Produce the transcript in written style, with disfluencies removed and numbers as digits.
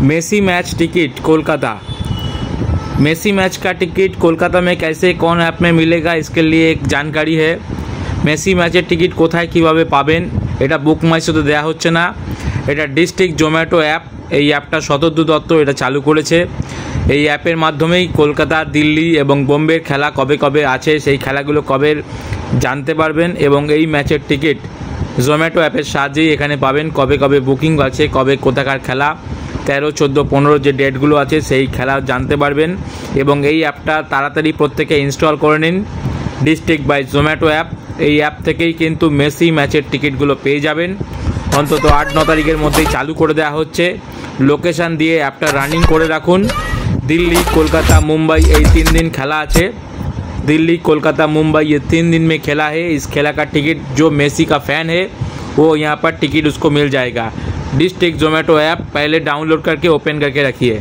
Messi match ticket Kolkata. Messi match का ticket Kolkata में कैसे कौन ऐप में मिलेगा इसके लिए एक जानकारी है। মেসি ম্যাচের টিকিট কোথায় কিভাবে পাবেন, এটা বুক মাই শোতে দেওয়া হচ্ছে না, এটা ডিস্ট্রিক্ট জোম্যাটো অ্যাপ। এই অ্যাপটা শতদ্রু দত্ত এটা চালু করেছে। এই অ্যাপের মাধ্যমেই কলকাতা, দিল্লি এবং বোম্বের খেলা কবে কবে আছে সেই খেলাগুলো কবে জানতে পারবেন এবং এই ম্যাচের টিকিট জোম্যাটো অ্যাপের সাহায্যেই এখানে পাবেন। কবে কবে বুকিং আছে, কবে কোথাকার খেলা, 13, 14, 15 যে ডেটগুলো আছে সেই খেলা জানতে পারবেন। এবং এই অ্যাপটা তাড়াতাড়ি প্রত্যেকে ইনস্টল করে নিন, ডিস্ট্রিক্ট বাই জোম্যাটো অ্যাপ। এই অ্যাপ থেকেই কিন্তু মেসি ম্যাচের টিকিটগুলো পেয়ে যাবেন। অন্তত 8-9 তারিখের মধ্যেই চালু করে দেওয়া হচ্ছে। লোকেশান দিয়ে অ্যাপটা রানিং করে রাখুন। दिल्ली, कोलकाता, मुंबई ये 3 दिन खेला है। दिल्ली, कोलकाता, मुंबई ये 3 दिन में खेला है। इस खेला का टिकट जो मेसी का फ़ैन है वो यहाँ पर टिकट उसको मिल जाएगा। डिस्ट्रिक्ट जोमेटो ऐप पहले डाउनलोड करके ओपन करके रखिए।